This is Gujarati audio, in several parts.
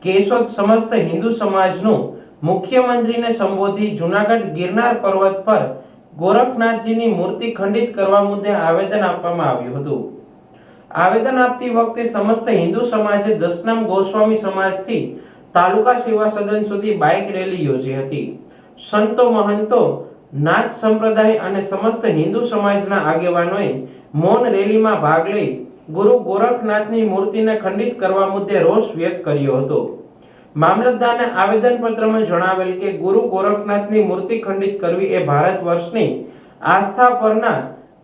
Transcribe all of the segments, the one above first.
કેશોદ સમસ્ત હિન્દુ સમાજનું મુખ્યમંત્રીને સંબોધી જૂનાગઢ ગિરનાર પર્વત પર ગોરખનાથજીની મૂર્તિ ખંડિત કરવા મુદ્દે આવેદન આપવામાં આવ્યું હતું। આવેદન આપતી વખતે સમસ્ત હિન્દુ સમાજે દશનામ ગોસ્વામી સમાજથી તાલુકા સેવા સદન સુધી બાઇક રેલી યોજી હતી। સંતો, મહંતો, નાથ સંપ્રદાય અને સમસ્ત હિન્દુ સમાજના આગેવાનોએ મૌન રેલીમાં ભાગ લઈ ગુરુ ગોરખનાથની મૂર્તિને ખંડિત કરવા મુદ્દે રોષ વ્યક્ત કર્યો હતો। મામલતદારને આવેદનપત્રમાં જણાવેલ કે ગુરુ ગોરખનાથની મૂર્તિ ખંડિત કરવી એ ભારત વર્ષની આસ્થા પરના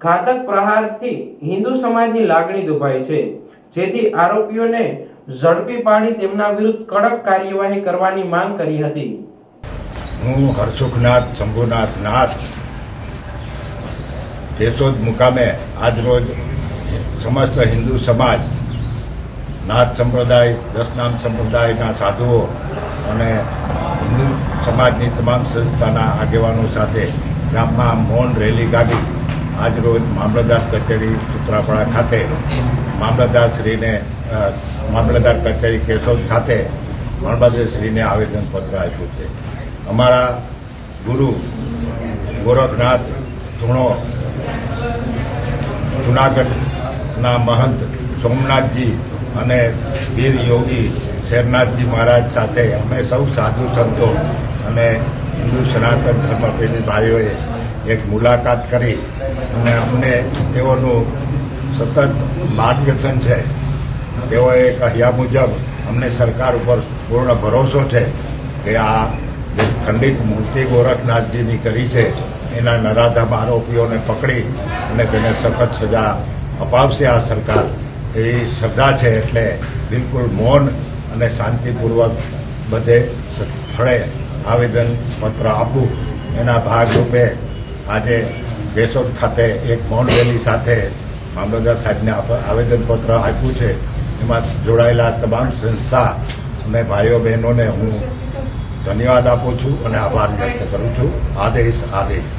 ઘાતક પ્રહારથી હિન્દુ સમાજની લાગણી દુભાઈ છે, જેથી આરોપીઓને ઝડપી પાડી તેમના વિરુદ્ધ કડક કાર્યવાહી કરવાની માંગ કરી હતી। હું હરસુખનાથ શંભુનાથ નાથ કેશોદ મુકામે આજરોજ સમસ્ત હિન્દુ સમાજ, નાથ સંપ્રદાય, દશનામ સંપ્રદાયના સાધુઓ અને હિન્દુ સમાજની તમામ સંસ્થાના આગેવાનો સાથે ગામમાં મૌન રેલી કાઢી આજરોજ મામલતદાર કચેરી સુત્રાપાડા ખાતે મામલતદાર કચેરી કેશોદ ખાતે મામલતદારશ્રીને આવેદનપત્ર આપ્યું છે। અમારા ગુરુ ગોરખનાથ ધૂણો જૂનાગઢના મહંત સોમનાથજી અને વીર યોગી શેરનાથજી મહારાજ સાથે અમે સૌ સાધુ સંતો અને હિન્દુ સનાતન ધર્મપ્રેમી ભાઈઓએ એક મુલાકાત કરી અને અમને તેઓનું સતત માર્ગદર્શન છે। તેઓએ કહ્યા મુજબ અમને સરકાર ઉપર પૂર્ણ ભરોસો છે કે આ જે ખંડિત મૂર્તિ ગોરખનાથજીની કરી છે એના નરાધામ આરોપીઓને પકડી અને તેને સખત સજા અપાવશે આ સરકાર, એવી શ્રદ્ધા છે। એટલે બિલકુલ મૌન અને શાંતિપૂર્વક બધે સ્થળે આવેદનપત્ર આપવું એના ભાગરૂપે આજે કેશોદ ખાતે એક મૌન રેલી સાથે મામલતદાર સાહેબને આવેદનપત્ર આપ્યું છે। એમાં જોડાયેલા તમામ સંસ્થા અને ભાઈઓ બહેનોને હું ધન્યવાદ આપું છું અને આભાર વ્યક્ત કરું છું। આદેશ।